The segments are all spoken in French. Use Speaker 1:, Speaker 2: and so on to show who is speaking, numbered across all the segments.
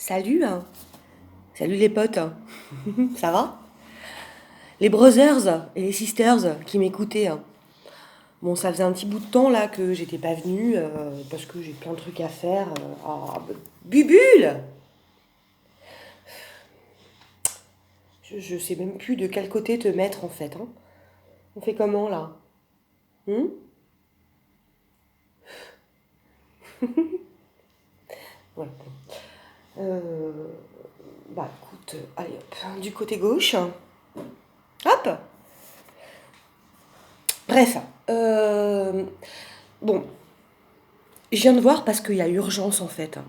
Speaker 1: Salut, hein. Salut les potes, hein. Ça va? Les brothers et les sisters qui m'écoutaient, hein. Bon, ça faisait un petit bout de temps là que j'étais pas venue parce que j'ai plein de trucs à faire. Bubule! Je sais même plus de quel côté te mettre en fait, hein. On fait comment là? Hmm. Ouais. Euh, Bah écoute, allez hop, du côté gauche. Hop! Bref. Bon, je viens de voir parce qu'il y a urgence en fait.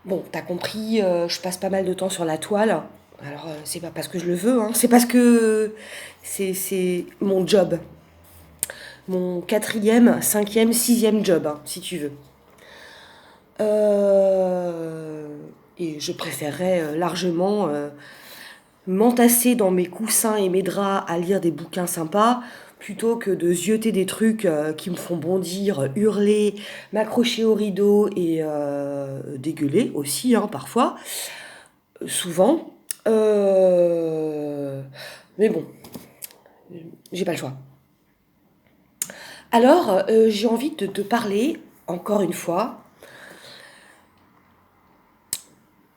Speaker 1: Bon, t'as compris, je passe pas mal de temps sur la toile. Alors, c'est pas parce que je le veux, hein, c'est parce que c'est mon job. Mon quatrième, cinquième, sixième job, hein, si tu veux. Euh, et je préférerais largement m'entasser dans mes coussins et mes draps à lire des bouquins sympas plutôt que de zioter des trucs qui me font bondir, hurler, m'accrocher au rideau et dégueuler aussi, hein, parfois. Souvent. Mais bon, j'ai pas le choix. Alors, j'ai envie de te parler, encore une fois,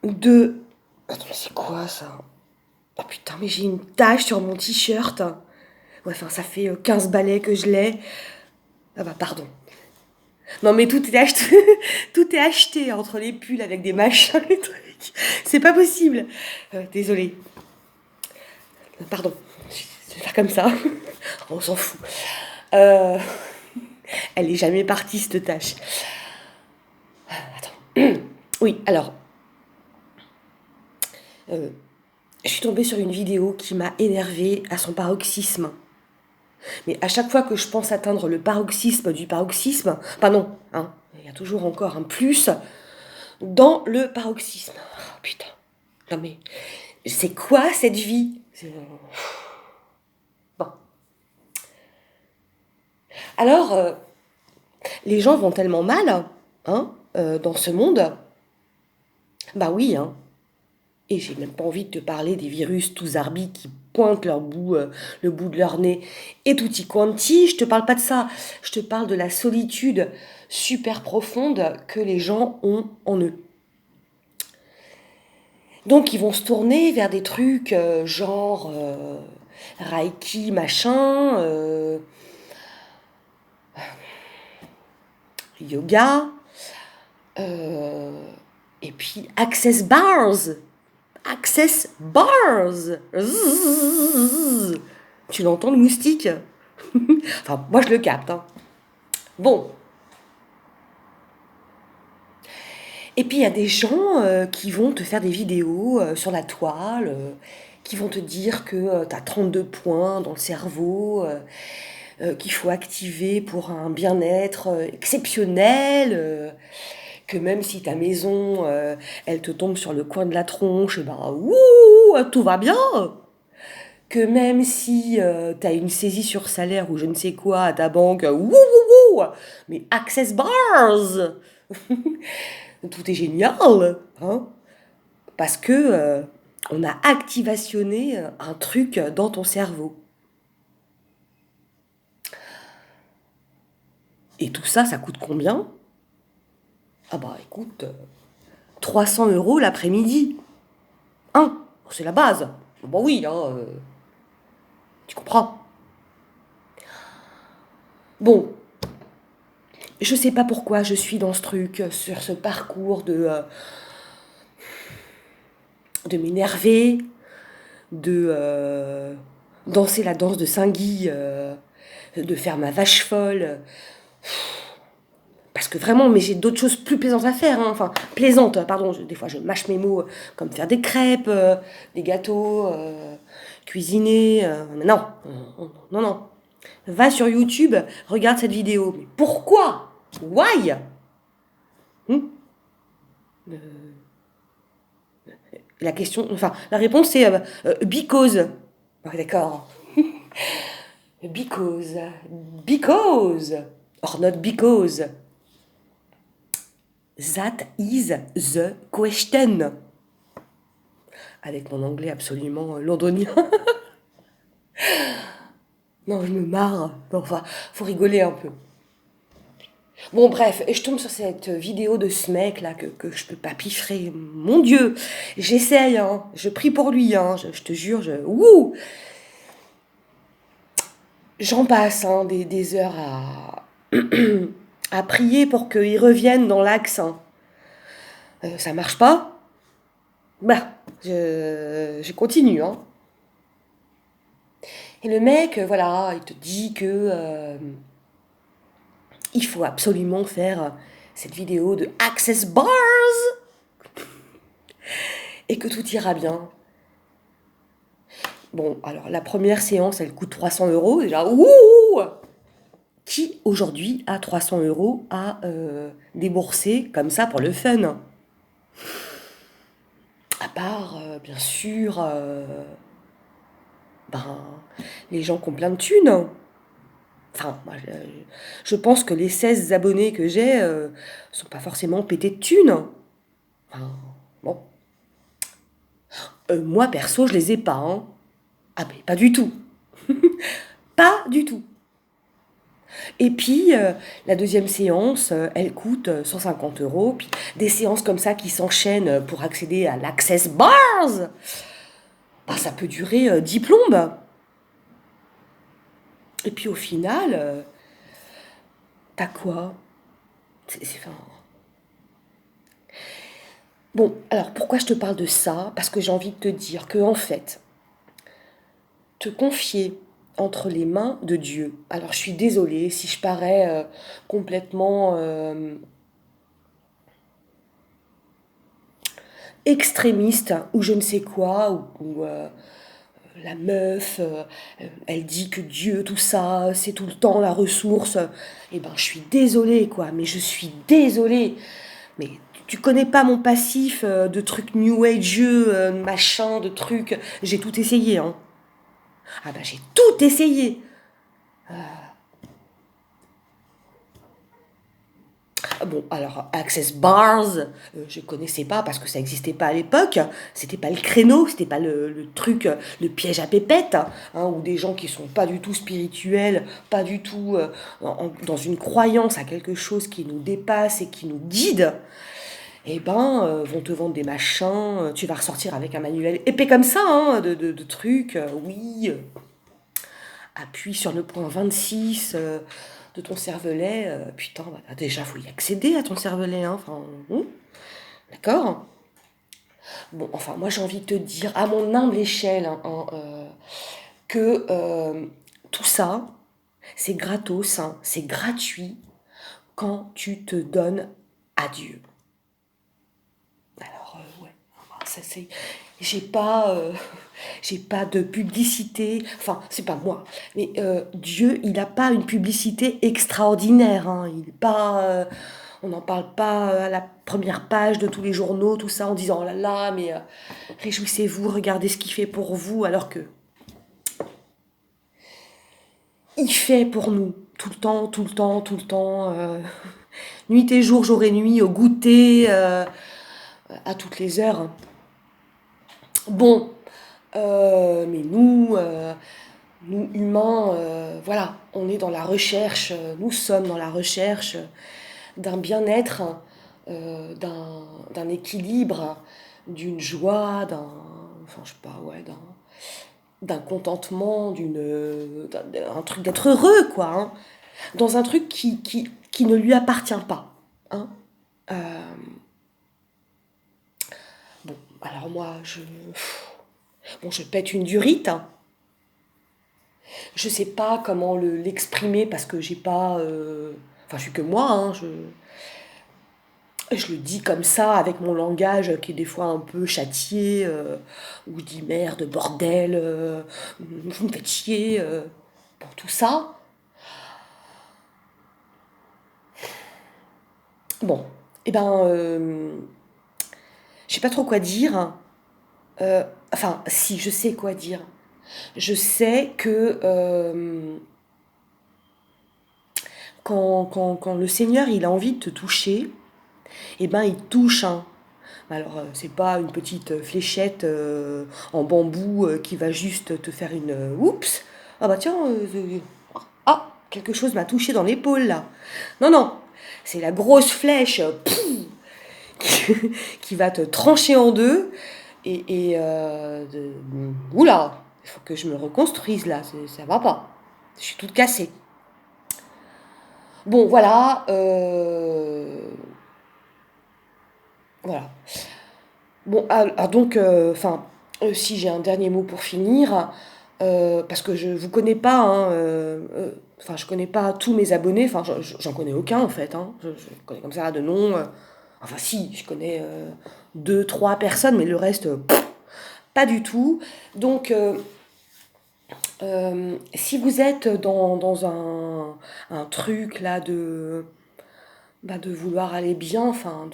Speaker 1: de... Attends, mais c'est quoi ça? Oh putain, mais j'ai une tache sur mon t-shirt. Ouais, enfin, ça fait 15 balais que je l'ai. Ah bah, pardon. Non, mais tout est acheté, tout est acheté entre les pulls avec des machins, les trucs. C'est pas possible. Désolée. Pardon. Je vais faire comme ça. On s'en fout. Euh, Elle est jamais partie, cette tâche. Attends. Oui, alors, euh, je suis tombée sur une vidéo qui m'a énervée à son paroxysme. Mais à chaque fois que je pense atteindre le paroxysme du paroxysme, enfin non, hein, il y a toujours encore un plus dans le paroxysme. Oh, putain. Non mais, c'est quoi cette vie? Bon. Alors, les gens vont tellement mal, hein, dans ce monde. Bah oui, hein. Et j'ai même pas envie de te parler des virus tous arbis qui pointent le bout de leur nez et tutti quanti. Je te parle pas de ça. Je te parle de la solitude super profonde que les gens ont en eux. Donc ils vont se tourner vers des trucs genre Reiki machin, yoga, euh, et puis Access Bars. Access Bars. Zzzz. Tu l'entends le moustique? Enfin, moi je le capte, hein. Bon. Et puis il y a des gens qui vont te faire des vidéos sur la toile, qui vont te dire que tu as 32 points dans le cerveau, qu'il faut activer pour un bien-être exceptionnel, que même si ta maison, elle te tombe sur le coin de la tronche, ben, ouh, tout va bien. Que même si tu as une saisie sur salaire ou je ne sais quoi à ta banque, mais Access Bars, tout est génial, hein, parce que on a activationné un truc dans ton cerveau. Et tout ça, ça coûte combien? Ah bah écoute, 300 euros l'après-midi. Hein? C'est la base. Bon oui, hein, tu comprends. Bon, je sais pas pourquoi je suis dans ce truc, sur ce parcours de m'énerver, de danser la danse de Saint-Guy, de faire ma vache folle. Parce que vraiment, mais j'ai d'autres choses plus plaisantes à faire, hein. Enfin, plaisantes, pardon, des fois je mâche mes mots, comme faire des crêpes, des gâteaux, cuisiner. Mais non, non, non. Va sur YouTube, regarde cette vidéo. Mais pourquoi? Why? Hmm. La question, enfin, la réponse c'est because. Ouais, d'accord. Because. Because. Or not because. That is the question. Avec mon anglais absolument londonien. Non, je me marre. Non, enfin, faut rigoler un peu. Bon, bref, et je tombe sur cette vidéo de ce mec là que je peux pas piffrer. Mon Dieu, j'essaye, hein. Je prie pour lui, hein. Je te jure, ouh, j'en passe hein, des heures à prier pour qu'il revienne dans l'axe, hein. Ça marche pas? Bah, je continue, hein. Et le mec, voilà, il te dit que il faut absolument faire cette vidéo de Access Bars et que tout ira bien. Bon, alors la première séance, elle coûte 300 euros. Déjà, ouh! Qui aujourd'hui a 300 euros à débourser comme ça pour le fun? À part, bien sûr, ben, les gens qui ont plein de thunes. Enfin, moi, je pense que les 16 abonnés que j'ai sont pas forcément pétés de thunes. Enfin, bon. Moi, perso, je les ai pas, hein. Ah, mais pas du tout. Pas du tout. Et puis, la deuxième séance, elle coûte 150 euros. Puis des séances comme ça qui s'enchaînent pour accéder à l'Access Bars, bah, ça peut durer 10 plombes. Et puis au final, t'as quoi? Enfin, bon, alors pourquoi je te parle de ça? Parce que j'ai envie de te dire que en fait, te confier entre les mains de Dieu. Alors je suis désolée si je parais complètement extrémiste ou je ne sais quoi, ou la meuf, elle dit que Dieu, tout ça, c'est tout le temps la ressource. Eh ben, je suis désolée, quoi, mais je suis désolée. Mais tu connais pas mon passif de trucs New Age, machin, de trucs. J'ai tout essayé, hein. Ah ben, j'ai tout essayé. Ah bon, alors Access Bars, je connaissais pas parce que ça n'existait pas à l'époque. C'était pas le créneau, c'était pas le truc, le piège à pépette, hein, où des gens qui sont pas du tout spirituels, pas du tout dans une croyance à quelque chose qui nous dépasse et qui nous guide, eh ben, vont te vendre des machins. Tu vas ressortir avec un manuel épais comme ça, hein, de trucs. Oui, appuie sur le point 26 de ton cervelet. Putain, bah, déjà, faut y accéder à ton cervelet. Hein, enfin, d'accord. Bon, enfin, moi, j'ai envie de te dire, à mon humble échelle, hein, que tout ça, c'est gratos, hein, c'est gratuit quand tu te donnes à Dieu. Alors, ouais, ça c'est. J'ai pas, j'ai pas de publicité. Enfin, c'est pas moi, mais Dieu, il a pas une publicité extraordinaire. Hein, il est pas, on n'en parle pas à la première page de tous les journaux, tout ça, en disant oh là là, mais réjouissez-vous, regardez ce qu'il fait pour vous, alors que il fait pour nous tout le temps, tout le temps, tout le temps, nuit et jour, jour et nuit, au goûter, à toutes les heures. Bon, mais nous humains, voilà, on est dans la recherche, nous sommes dans la recherche d'un bien-être, d'un équilibre, d'une joie, enfin je sais pas, ouais, d'un contentement, d'un truc d'être heureux, quoi, hein, dans un truc qui ne lui appartient pas, hein. Euh, bon, alors moi, bon, je pète une durite, hein. Je sais pas comment l'exprimer parce que j'ai pas. Enfin, je suis que moi, hein, je le dis comme ça avec mon langage qui est des fois un peu châtié, où je dis merde, bordel, vous me faites chier, pour tout ça. Bon, et ben, je sais pas trop quoi dire, hein. Enfin, si, je sais quoi dire. Je sais que quand le Seigneur il a envie de te toucher, et ben il touche, hein. Alors, c'est pas une petite fléchette en bambou qui va juste te faire une oups. Ah bah tiens, ah, quelque chose m'a touché dans l'épaule là. Non, non, c'est la grosse flèche qui va te trancher en deux. Oula, il faut que je me reconstruise là, ça va pas. Je suis toute cassée. Bon, voilà. Voilà. Bon, alors donc, enfin, si j'ai un dernier mot pour finir, parce que je vous connais pas, hein, enfin, je connais pas tous mes abonnés, enfin, j'en connais aucun en fait, hein, je connais comme ça de nom, enfin, si, je connais deux, trois personnes, mais le reste, pas du tout. Donc, si vous êtes dans un truc là de vouloir aller bien, enfin,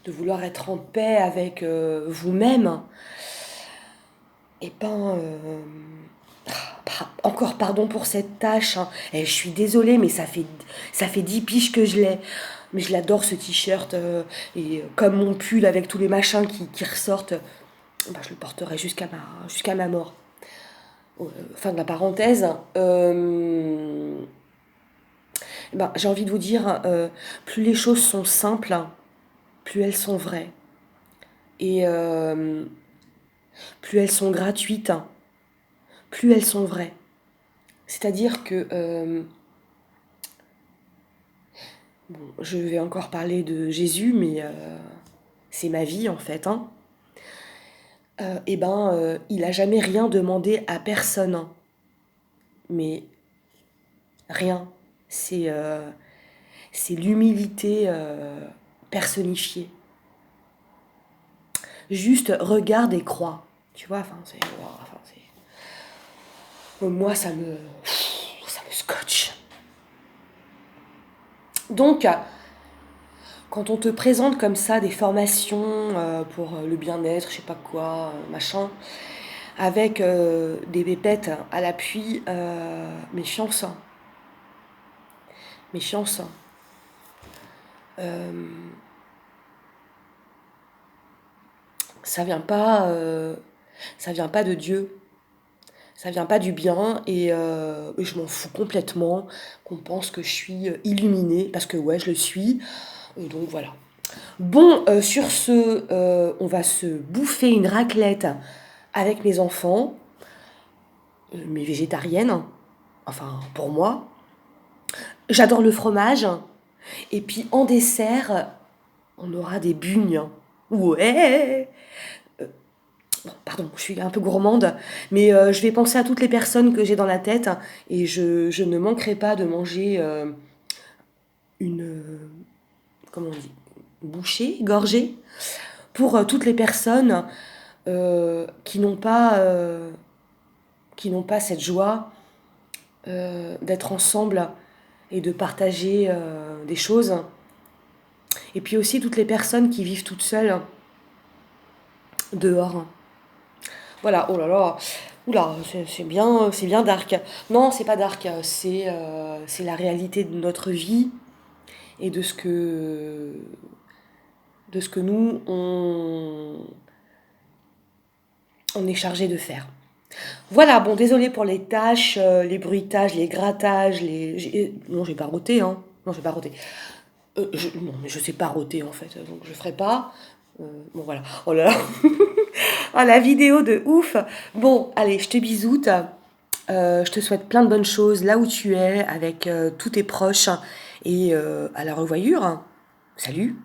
Speaker 1: de vouloir être en paix avec vous-même, et ben, encore pardon pour cette tâche, hein. Et je suis désolée, mais ça fait 10 piges que je l'ai. Mais je l'adore ce t-shirt, et comme mon pull avec tous les machins qui ressortent, bah, je le porterai jusqu'à ma mort. Fin de la parenthèse. Ben, j'ai envie de vous dire, plus les choses sont simples, plus elles sont vraies. Et plus elles sont gratuites, plus elles sont vraies. C'est-à-dire que, bon, je vais encore parler de Jésus, mais c'est ma vie en fait, hein. Et ben, il a jamais rien demandé à personne, hein. Mais rien. C'est l'humilité personnifiée. Juste regarde et crois. Tu vois, moi, ça me scotche. Donc, quand on te présente comme ça des formations pour le bien-être, je sais pas quoi, machin, avec des pépettes à l'appui, méfiance. Méfiance. Euh, ça vient pas, ça vient pas de Dieu. Ça vient pas du bien et je m'en fous complètement qu'on pense que je suis illuminée parce que ouais, je le suis. Et donc voilà. Bon, sur ce, on va se bouffer une raclette avec mes enfants, mes végétariennes, enfin pour moi. J'adore le fromage. Et puis en dessert, on aura des bugnes. Ouais. Bon, pardon, je suis un peu gourmande, mais je vais penser à toutes les personnes que j'ai dans la tête et je ne manquerai pas de manger une, comment on dit, bouchée, gorgée, pour toutes les personnes qui n'ont pas cette joie d'être ensemble et de partager des choses. Et puis aussi toutes les personnes qui vivent toutes seules dehors. Voilà, oh là là, oula, c'est bien dark. Non, c'est pas dark, c'est la réalité de notre vie et de ce que nous, on est chargé de faire. Voilà, bon, désolé pour les tâches, les bruitages, les grattages, non, j'ai pas roté, hein. Non, j'ai pas roté. Non, mais je sais pas roter, en fait, donc je ferai pas. Bon, voilà. Oh là là. Oh, la vidéo de ouf. Bon, allez, je te bisoute. Je te souhaite plein de bonnes choses là où tu es, avec tous tes proches. Et à la revoyure. Salut.